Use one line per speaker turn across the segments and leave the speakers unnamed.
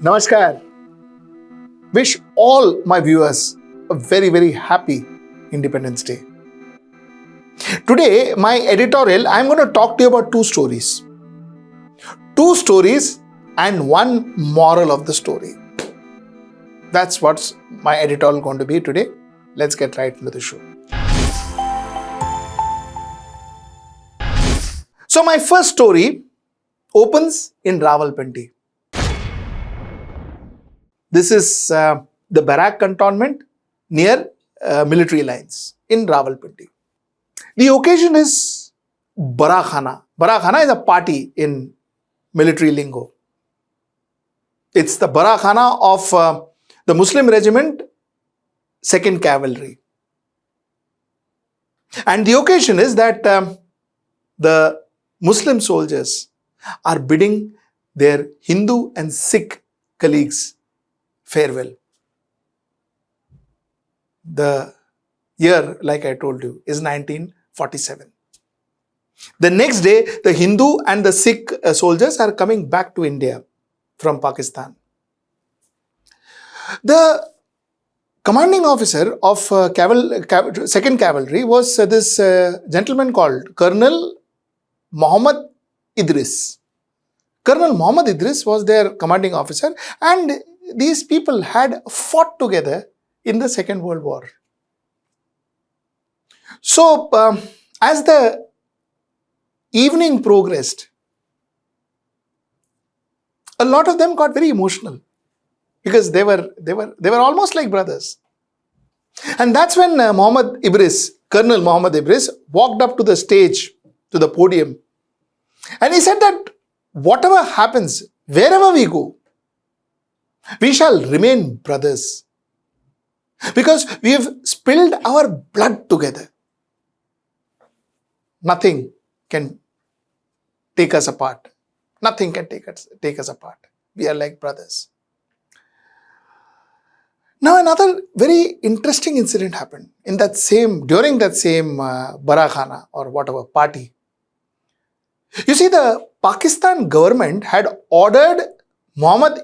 Namaskar. Wish all my viewers a very, very happy Independence Day. Today, my editorial, I'm going to talk to you about two stories. Two stories and one moral of the story. That's what's my editorial going to be today. Let's get right into the show. So my first story opens in Rawalpindi. This is the barrack cantonment near military lines in Rawalpindi. The occasion is Barakhana. Barakhana is a party in military lingo. It's the Barakhana of the Muslim regiment, 2nd Cavalry. And the occasion is that the Muslim soldiers are bidding their Hindu and Sikh colleagues farewell. The year, like I told you, is 1947. The next day, the Hindu and the Sikh soldiers are coming back to India from Pakistan. The commanding officer of 2nd Cavalry was this gentleman called Colonel Muhammad Idris. Colonel Muhammad Idris was their commanding officer, and these people had fought together in the Second World War. So, as the evening progressed, a lot of them got very emotional because they were almost like brothers. And that's when Colonel Muhammad Idris walked up to the stage, to the podium, and he said that whatever happens, wherever we go, we shall remain brothers because we have spilled our blood together. Nothing can take us apart. Nothing can take us apart. We are like brothers. Now another very interesting incident happened during that same Barakhana or whatever party. You see, the Pakistan government had ordered Muhammad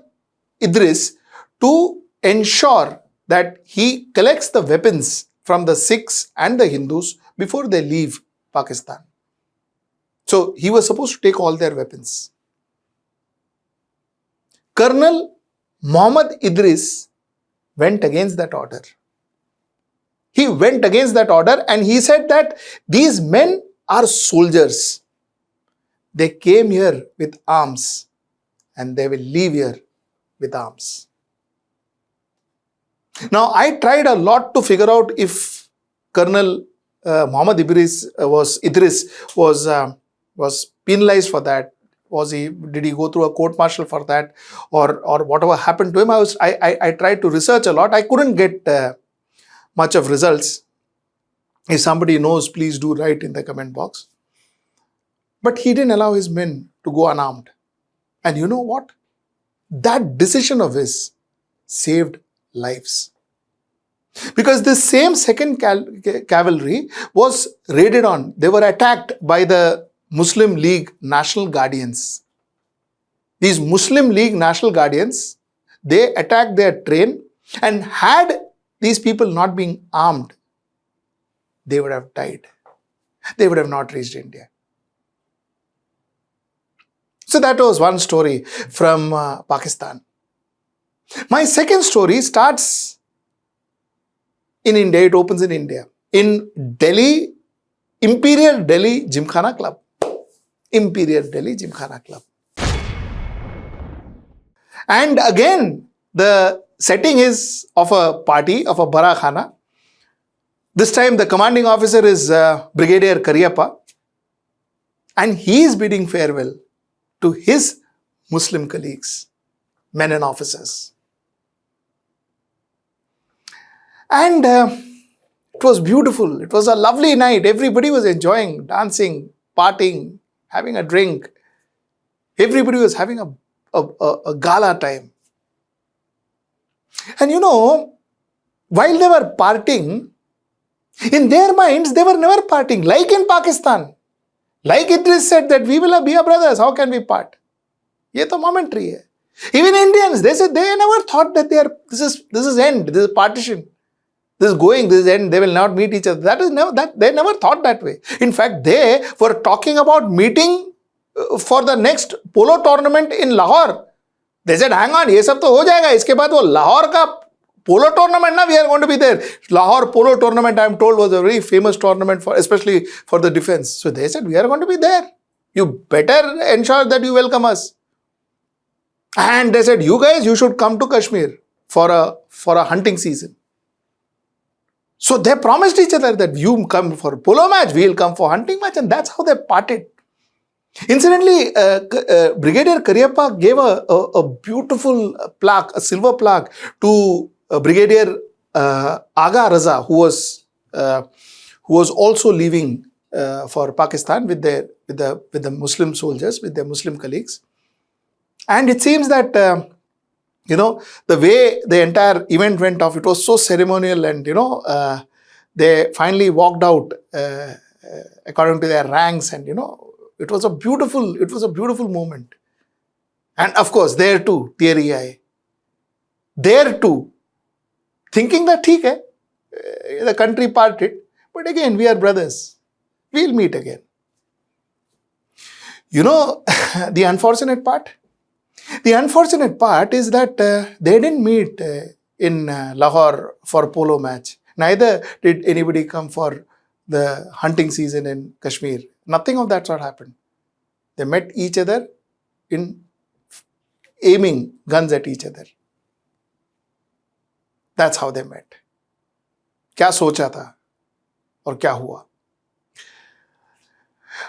Idris to ensure that he collects the weapons from the Sikhs and the Hindus before they leave Pakistan. So he was supposed to take all their weapons. Colonel Muhammad Idris went against that order. He went against that order and he said that these men are soldiers. They came here with arms and they will leave here with arms. Now, I tried a lot to figure out if Colonel Muhammad Idris was penalized for that. Did he go through a court martial for that, or whatever happened to him? I tried to research a lot. I couldn't get much of results. If somebody knows, please do write in the comment box. But he didn't allow his men to go unarmed. And you know what? That decision of his saved lives. Because this same 2nd Cavalry was raided on. They were attacked by the Muslim League National Guardians. These Muslim League National Guardians, they attacked their train, and had these people not been armed, they would have died. They would have not reached India. So that was one story from Pakistan. My second story starts in India. It opens in India. In Delhi, Imperial Delhi Gymkhana Club. Imperial Delhi Gymkhana Club. And again, the setting is of a party, of a Barakhana. This time the commanding officer is Brigadier Karyappa. And he is bidding farewell to his Muslim colleagues, men and officers. And it was beautiful. It was a lovely night. Everybody was enjoying, dancing, partying, having a drink. Everybody was having a gala time. And you know, while they were partying, in their minds, they were never partying. Like in Pakistan. Like Idris said that we will be our brothers. How can we part? ये तो momentary है. Even Indians, they said they never thought that this is end, this is partition. This is going, this is end, they will not meet each other. They never thought that way. In fact, they were talking about meeting for the next polo tournament in Lahore. They said, hang on, ये सब तो हो जाएगा. इसके बाद वो लाहौर का polo tournament, we are going to be there. Lahore polo tournament, I am told, was a very famous tournament, especially for the defense. So they said, we are going to be there. You better ensure that you welcome us. And they said, you guys, you should come to Kashmir for a hunting season. So they promised each other that you come for polo match, we'll come for hunting match, and that's how they parted. Incidentally, Brigadier Karyappa gave a beautiful plaque, a silver plaque, to Brigadier Aga Raza, who was also leaving for Pakistan with the Muslim soldiers, with their Muslim colleagues. And it seems that the way the entire event went off, it was so ceremonial, and they finally walked out according to their ranks, and it was a beautiful moment. And of course, there too, teary eye. There too, thinking that theek hai, the country parted, but again we are brothers. We'll meet again. The unfortunate part? The unfortunate part is that they didn't meet in Lahore for polo match. Neither did anybody come for the hunting season in Kashmir. Nothing of that sort happened. They met each other in aiming guns at each other. That's how they met. क्या सोचा था और क्या हुआ?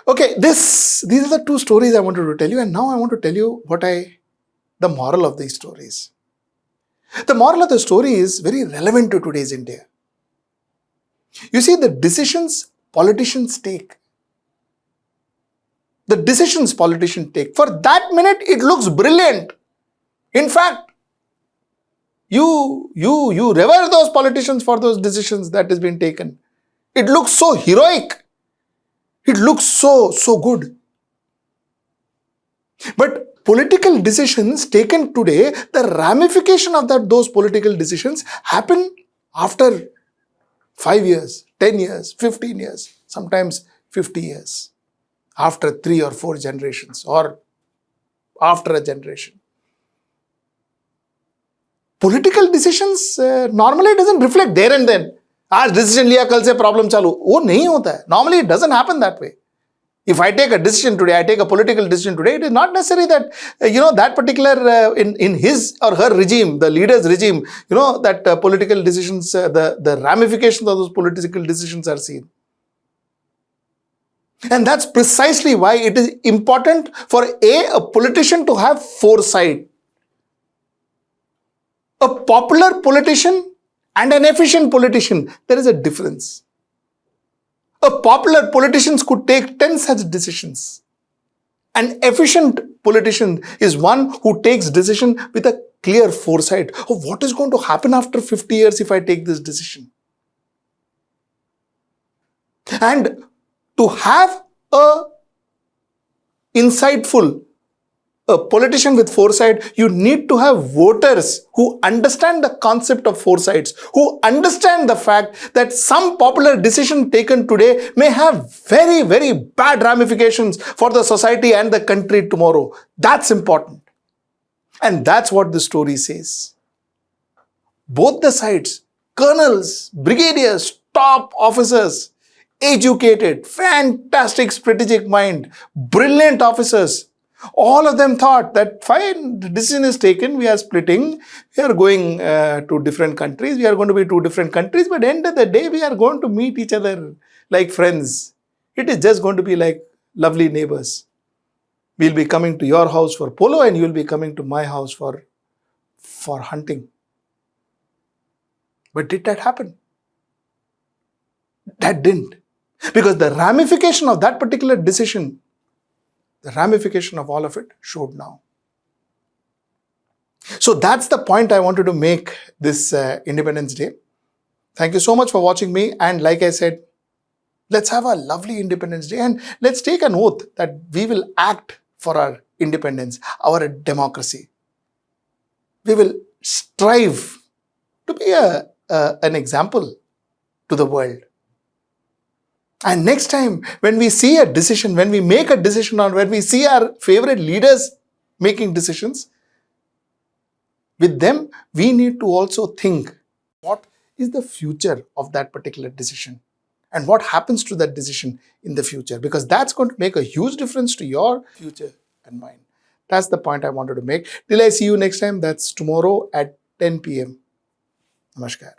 Okay, these are the two stories I wanted to tell you, and now I want to tell you the moral of these stories. The moral of the story is very relevant to today's India. You see, the decisions politicians take, for that minute it looks brilliant. In fact, you revere those politicians for those decisions that has been taken. It looks so heroic. It looks so good. But political decisions taken today, the ramification of those political decisions happen after 5 years, 10 years, 15 years, sometimes 50 years, after 3 or 4 generations, or after a generation. Political decisions normally doesn't reflect there and then. आज decision लिया, कल से problem चालू. वो नहीं होता है. Normally it doesn't happen that way. If I take a decision today, I take a political decision today, it is not necessary that, that particular, in his or her regime, the leader's regime, that political decisions, the ramifications of those political decisions are seen. And that's precisely why it is important for a politician to have foresight. A popular politician and an efficient politician, there is a difference. A popular politician could take 10 such decisions. An efficient politician is one who takes decision with a clear foresight of what is going to happen after 50 years if I take this decision. And to have a politician with foresight, you need to have voters who understand the concept of foresights, who understand the fact that some popular decision taken today may have very, very bad ramifications for the society and the country tomorrow. That's important. And that's what the story says. Both the sides, colonels, brigadiers, top officers, educated, fantastic strategic mind, brilliant officers, all of them thought that fine, the decision is taken, we are splitting, we are going to different countries, we are going to be 2 different countries, but at the end of the day, we are going to meet each other like friends. It is just going to be like lovely neighbors. We'll be coming to your house for polo and you'll be coming to my house for hunting. But did that happen? That didn't. Because the ramification of that particular decision, the ramification of all of it showed now. So that's the point I wanted to make this Independence Day. Thank you so much for watching me. And like I said, let's have a lovely Independence Day and let's take an oath that we will act for our independence, our democracy. We will strive to be an example to the world. And next time, when we see a decision, when we make a decision, or when we see our favorite leaders making decisions, with them, we need to also think, what is the future of that particular decision? And what happens to that decision in the future? Because that's going to make a huge difference to your future and mine. That's the point I wanted to make. Till I see you next time, that's tomorrow at 10 p.m. Namaskar.